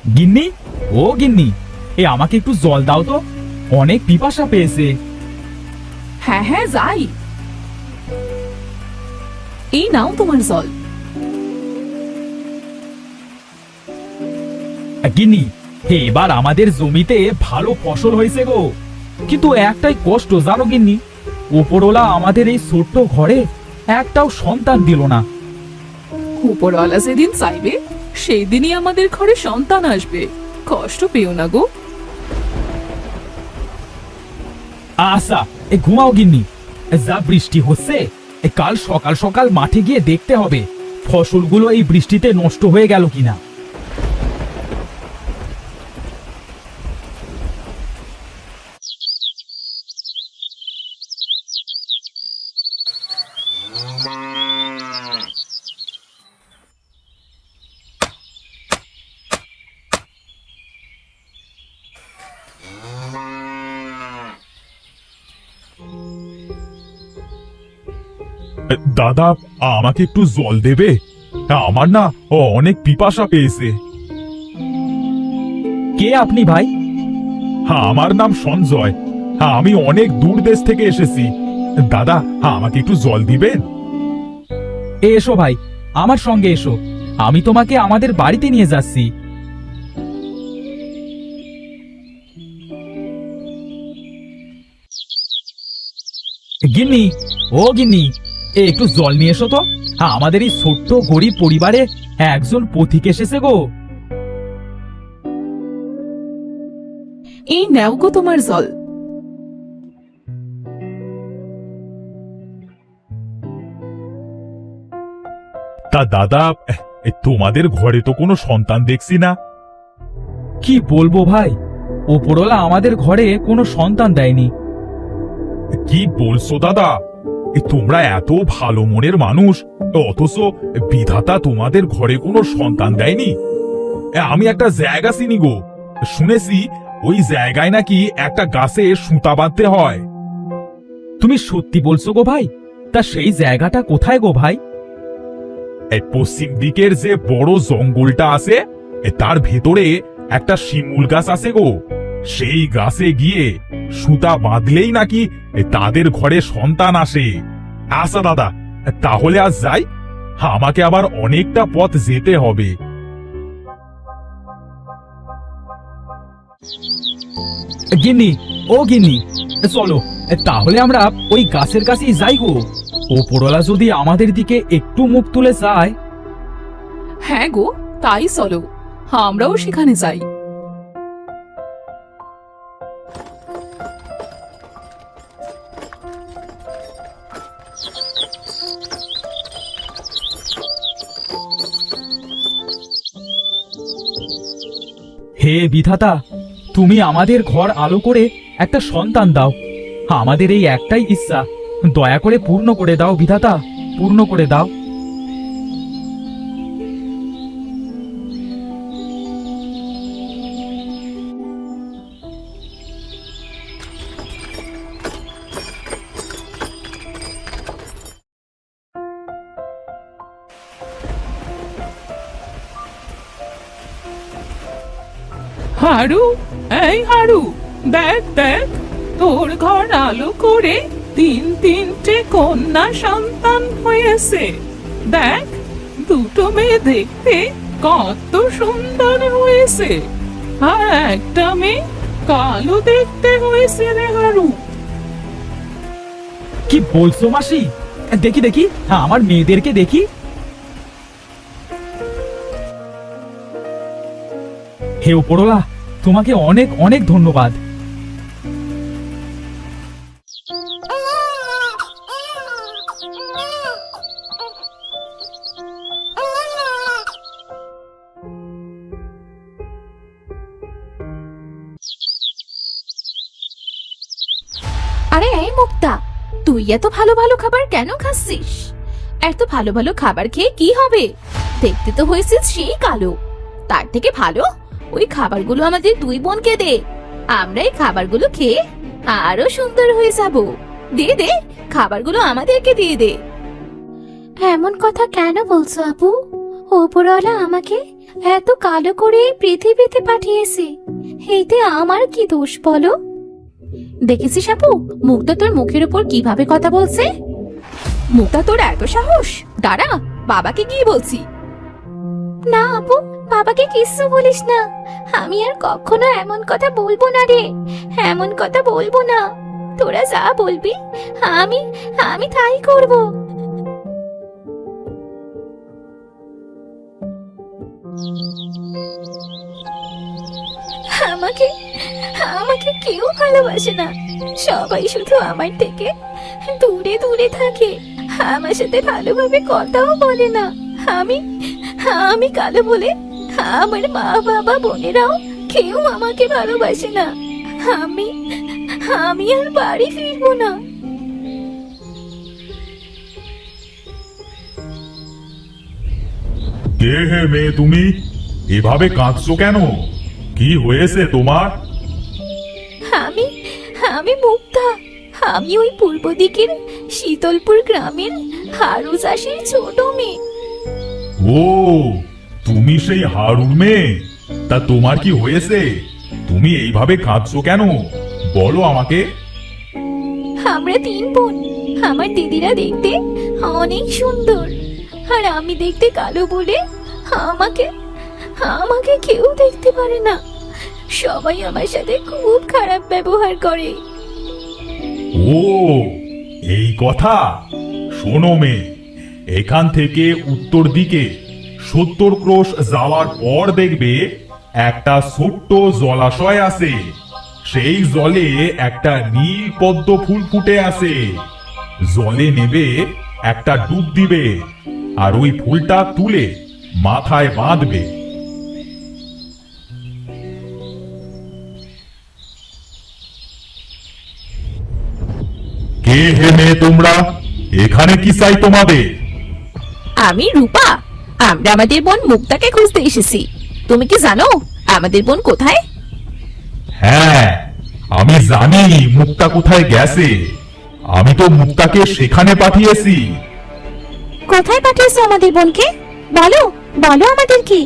গিন্নি, ও গিন্নি, আমাকে একটু জল দাও তো, অনেক পিপাসা পেয়েছে। হ্যাঁ হ্যাঁ যাই, এই নাও তোমার জল। গিন্নি, এবার আমাদের জমিতে ভালো ফসল হয়েছে গো, কিন্তু একটাই কষ্ট জানো গিন্নি, ওপরওয়ালা আমাদের এই ছোট্ট ঘরে একটাও সন্তান দিল না। উপরওয়ালা যেদিন চাইবে সেই দিনই আমাদের ঘরে সন্তান আসবে, কষ্ট পেও না গো। আচ্ছা, ঘুমাও গিন্নি, যা বৃষ্টি হচ্ছে, কাল সকাল সকাল মাঠে গিয়ে দেখতে হবে ফসলগুলো এই বৃষ্টিতে নষ্ট হয়ে গেল কিনা। দাদা, আমাকে একটু জল দেবে? আমার না অনেক পিপাসা পেয়েছে। কে আপনি ভাই? আমার নাম সঞ্জয়, আমি অনেক দূর দেশ থেকে এসেছি। দাদা, আমাকে একটু জল দিবেন? এসো ভাই, আমার সঙ্গে এসো, আমি তোমাকে আমাদের বাড়িতে নিয়ে যাচ্ছি। গিন্নি, ও গিন্নি, একটু জল নিয়ে এসো তো, আমাদের এই ছোট্ট গরিব পরিবারে একজন পথিক এসেছে গো। এই নাও গো তোমার জল। তা দাদা, তোমাদের ঘরে তো কোনো সন্তান দেখছি না। কি বলবো ভাই, ওপরওয়ালা আমাদের ঘরে কোনো সন্তান দেয়নি। কি বলছো দাদা? তোমরা এত ভালো মনের মানুষ, অথচ বিধাতা তোমাদের ঘরে কোনো সন্তান দেয়নি। আমি একটা জায়গা চিনি গো, শুনেছি ওই জায়গায় নাকি একটা গাছে সুতা বাঁধতে হয়। তুমি সত্যি বলছো গো ভাই? তা সেই জায়গাটা কোথায় গো ভাই? এই পশ্চিম দিকের যে বড় জঙ্গলটা আছে, তার ভেতরে একটা শিমুল গাছ আছে গো। সেই গাছে গিয়ে সুতা বাঁধলেই নাকি তাদের ঘরে সন্তান আসে। আচ্ছা দাদা, তাহলে আজ যাই, আমাকে আবার অনেকটা পথ যেতে হবে। গিন্নি, ও গিন্নি, চলো তাহলে আমরা ওই গাছের কাছেই যাই গো, ওপরওয়ালা যদি আমাদের দিকে একটু মুখ তুলে যায়। হ্যাঁ গো, তাই চলো, আমরাও সেখানে যাই। হে বিধাতা, তুমি আমাদের ঘর আলো করে একটা সন্তান দাও, আমাদের এই একটাই ইচ্ছা, দয়া করে পূর্ণ করে দাও বিধাতা, পূর্ণ করে দাও। হারু, এই হারু, দেখ দেখ, তোর ঘর আলো করে তিনটে কন্যা সন্তান হয়েছে। দেখ, দুটো মেয়ে দেখতে কত সুন্দর হয়েছে, আর একটা মেয়ে কালো দেখতে হয়েছে রে হারু। কি বলছো মাসি? দেখি দেখি, আমার মেয়েদেরকে দেখি। হে উপরওয়ালা, তোমাকে অনেক অনেক ধন্যবাদ। আরে এই মুক্তা, তুই এত ভালো ভালো খাবার কেন খাচ্ছিস? এত ভালো ভালো খাবার খেয়ে কি হবে? দেখতে তো হয়েছিস সেই কালো। তার থেকে ভালো ওই খাবারগুলো আমাদের দুই বোনকে দে, আমরা এই খাবারগুলো খেয়ে আরো সুন্দর হয়ে যাব। দে দে, খাবারগুলো আমাদেরকে দিয়ে দে। এমন কথা কেন বলছো আপু? ওপরওয়ালা আমাকে এত কালো করে এই পৃথিবীতে পাঠিয়েছে, এতে আমার কি দোষ বলো? দেখেছিস আপু, মুক্তা তোর মুখের উপর কিভাবে কথা বলছে? মুক্তা, তোর এত সাহস! দাঁড়া, বাবাকে গিয়ে বলছি। না আপু, বাবাকে কিচ্ছু বলিস না। আমি আর কখনো এমন কথা বলবো না রে, এমন কথা বলবো না। তোরা যা বলবি আমি আমি তাই করব। আমাকে আমাকে কেউ ভালোবাসে না, সবাই শুধু আমার থেকে দূরে দূরে থাকে, আমার সাথে ভালোভাবে কথাও বলে না। আমি আমি কালো বলে আমার মা বাবা বোনেরাও কেউ আমাকে ভালোবাসে না। আমি আমি আর বাড়ি ফিরবো না। কে হে মেয়ে তুমি? এভাবে কাঁদছো কেন? কি হয়েছে তোমার? আমি আমি মুক্তা। আমি ওই পূর্ব দিকের শীতলপুর গ্রামের হারু চাষির ছোট মেয়ে। ও, তুমি সেই হারুর মেয়ে? তা তোমার কি হয়েছে? তুমি এইভাবে কাঁদছো কেন? বলো আমাকে। আমরা 3 বোন। আমার দিদিরা দেখতে অনেক সুন্দর, আর আমি দেখতে কালো বলে আমাকে আমাকে কেউ দেখতে পারে না। সবাই আমার সাথে খুব খারাপ ব্যবহার করে। ও, এই কথা। শোনো মেয়ে, এখান থেকে উত্তর দিকে 70 ক্রোশ যাওয়ার পর দেখবে একটা ছোট্ট জলাশয় আছে। সেই জলে একটা নীল পদ্ম ফুল ফুটে আছে। জলে নেবে একটা ডুব দিবে, আর ওই ফুলটা তুলে মাথায় বাঁধবে। কে হে মেয়ে তোমরা? এখানে কি চাই তোমাদের? আমি রূপা। আমরা আমাদের বোন মুক্তাকে খুঁজতে এসেছি। তুমি কি জানো আমাদের বোন কোথায়? হ্যাঁ, আমি জানি মুক্তা কোথায় গেছে। আমি তো মুক্তাকে সেখানে পাঠিয়েছি। কোথায় পাঠিয়েছো আমাদের বোনকে? বলো বলো আমাদেরকে,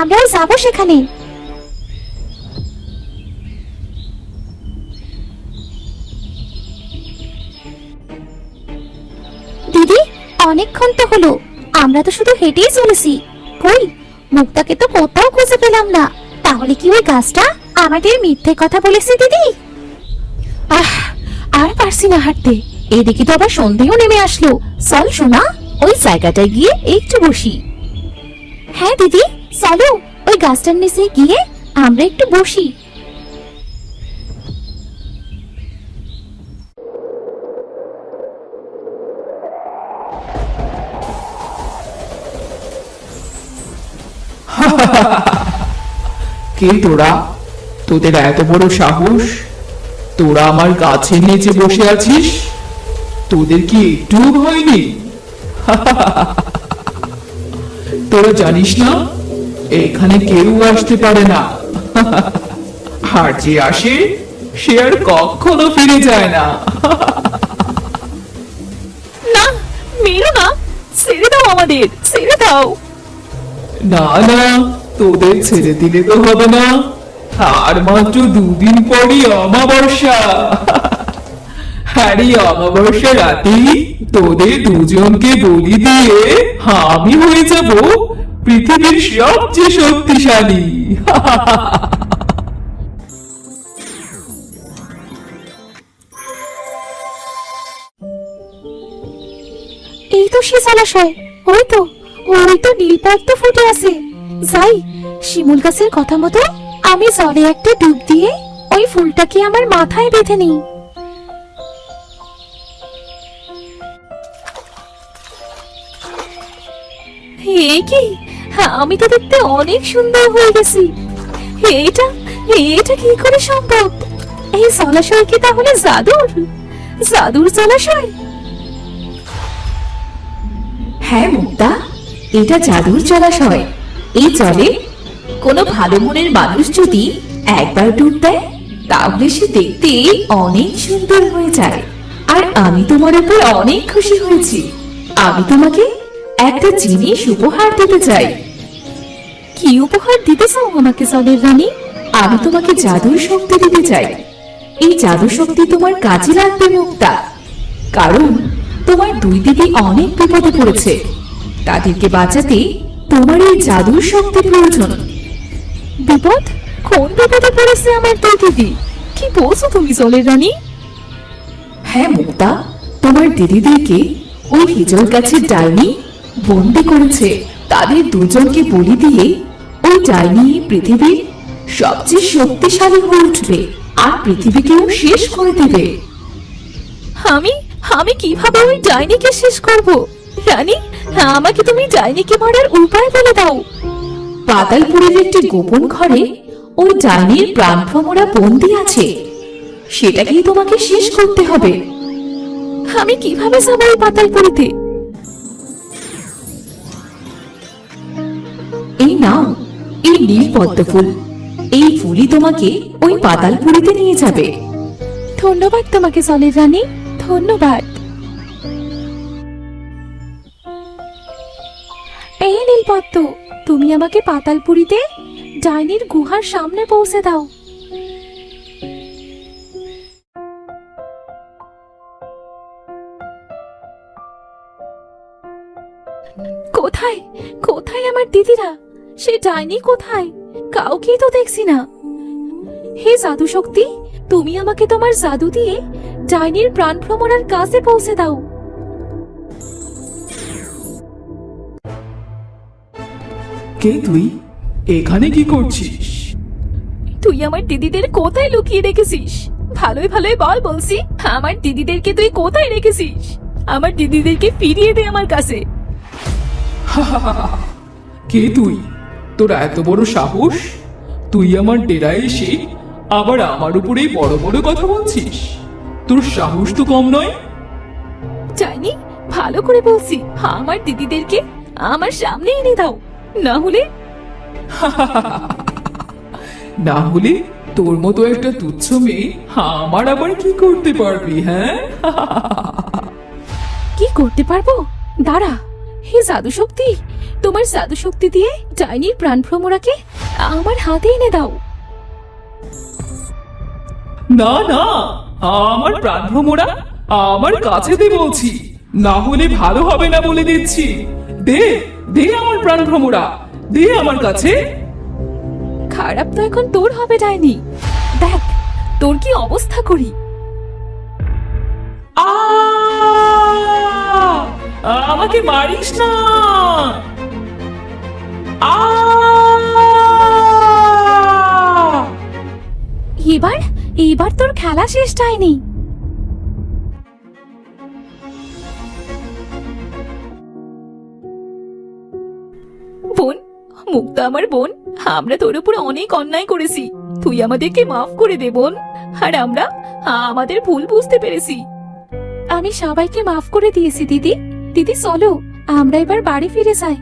আমরাও যাবো সেখানে। দিদি, অনেকক্ষণ তো হলো, আমরা তো শুধু হেঁটেই চলেছি। কই, মুক্তাকে তো কোথাও খুঁজে পেলাম না। তাহলে কি ওই গাছটা আমাদের মিথ্যে কথা বলেছে দিদি? আর পারছি না হাঁটতে, এদিকে তো আবার সন্দেহও নেমে আসলো। চল সোনা, ওই জায়গাটায় গিয়ে একটু বসি। হ্যাঁ দিদি, চলো ওই গাছটার নিচে গিয়ে আমরা একটু বসি। কে তোরা? তোদের এত বড় সাহস? তোরা আমার গাছের নিচে বসে আছিস? তোদের কি একটু ভয় নেই? তোরা জানিস না এখানে কেউ আসতে পারে না, আর যে আসে সে আর কখনো ফিরে যায় না। না, মেরো না, ছেড়ে দাও আমাদের, ছেড়ে দাও। না না, তোদের ছেড়ে দিলে তো হবে না। আর মাত্র 2 দিন পরই অমাবস্যা। আর এই অমাবস্যা রাতেই তোদের দুজনকে বলি দিয়ে আমি হয়ে যাব পৃথিবীর সবচেয়ে শক্তিশালী। এই তো সে জলাশয়, ওই তো নীল পদ্ম ফুটে আছে। যাই, শিমুল গাছের কথা মতো আমি জলে একটা ডুব দিয়ে ওই ফুলটাকে আমার মাথায় বেঁধে নিই। এই কি, আমি তো দেখতে অনেক সুন্দর হয়ে গেছি। এটা এটা কি করে সম্ভব? এই জলাশয় কি তাহলে জাদুর জলাশয়? হ্যাঁ মুক্তা, এটা জাদুর জলাশয়। এই জলে কোনো ভালো মনের মানুষ যদি একবার ডুব দেয় তাহলে সে দেখতে অনেক সুন্দর হয়ে যায়। আর আমি তোমার উপর অনেক খুশি হয়েছি। আমি তোমাকে একটা জিনিস উপহার দিতে চাই। কি উপহার দিতে চাও আমাকে জলের রানী? আমি তোমাকে জাদুর শক্তি দিতে চাই। এই জাদু শক্তি তোমার কাজে লাগবে মুক্তা, কারণ তোমার দুই দিদি অনেক বিপদে পড়েছে। তাদেরকে বাঁচাতে তোমার এই জাদুর শক্তি প্রয়োজন। বিপদ? কোন বিপদে পড়েছে আমার দুই দিদি? কি বলছো তুমি জলের রানী? হ্যাঁ মুক্তা, তোমার দিদিদেরকে ওই হিজল গাছের ডাইনি বন্দি করেছে। তাদের দুজনকে বলি দিয়ে ওই ডাইনি পৃথিবীর সবচেয়ে শক্তিশালী হয়ে উঠবে আর পৃথিবীকেও শেষ করে দেবে। আমি আমি কিভাবে ওই ডাইনিকে শেষ করব? রানী, আমাকে তুমি ডাইনিকে মারার উপায় বলে দাও। পাতালপুরের একটি গোপন ঘরে ওই ডাইনির প্রাণভ্রমরা বন্দি আছে, সেটাকেই তোমাকে শেষ করতে হবে। আমি কিভাবে যাব ওই পাতালপুরিতে? এই নাও, এই নীল পদ্ম ফুল। এই ফুলই তোমাকে ওই পাতালপুরিতে নিয়ে যাবে। ধন্যবাদ তোমাকে জলের রানী, ধন্যবাদ। এই নীলপদ্ম, তুমি আমাকে পাতালপুরিতে ডাইনির গুহার সামনে পৌঁছে দাও। কোথায় কোথায় আমার দিদিরা? সে ডাইনি কোথায়? কাউকেই তো দেখছি না। হে জাদু শক্তি, তুমি আমাকে তোমার জাদু দিয়ে ডাইনির প্রাণভ্রমরার কাছে পৌঁছে দাও। কে তুই? এখানে কি করছিস? তুই আমার দিদিদের কোথায় লুকিয়ে রেখেছিস? ভালোই ভালোই বল বলছি, আমার দিদিদেরকে তুই কোথায় রেখেছিস? আমার দিদিদেরকে ফিরিয়ে দে আমার কাছে। কে তুই? তোর এত বড় সাহস? তুই আমার ডেরায় এসে আবার আমার উপরেই বড় বড় কথা বলছিস? তোর সাহস তো কম নয়। জানি, ভালো করে বলছি, আমার দিদিদেরকে আমার সামনে এনে দাও, না হলে না হলে তোর মতো একটা তুচ্ছ মেয়ে আমার আবার কি করতে পারবি? হ্যাঁ, কি করতে পারবো? দাঁড়া, হে জাদু শক্তি, তোমার জাদু শক্তি দিয়ে ডাইনির প্রাণভ্রমরাকে আমার হাতে এনে দাও। না না, আমার প্রাণভ্রমরা আমার কাছে দে বলছি, না হলে ভালো হবে না বলে দিচ্ছি। দে দে আমার প্রাণভ্রমরা, দে আমার কাছে। খারাপ তো এখন তোর হবে ডাইনি, দেখ তোর কি অবস্থা করি। আমাকে মারিস না। এবার এবার তোর খেলা শেষ ডাইনি। বোন, মুক্তা আমার বোন, আমরা তোর উপর অনেক অন্যায় করেছি, তুই আমাদেরকে মাফ করে দে বোন। আর আমরা আমাদের ভুল বুঝতে পেরেছি। আমি সবাইকে মাফ করে দিয়েছি দিদি। দিদি চলো, আমরা এবার বাড়ি ফিরে যাই।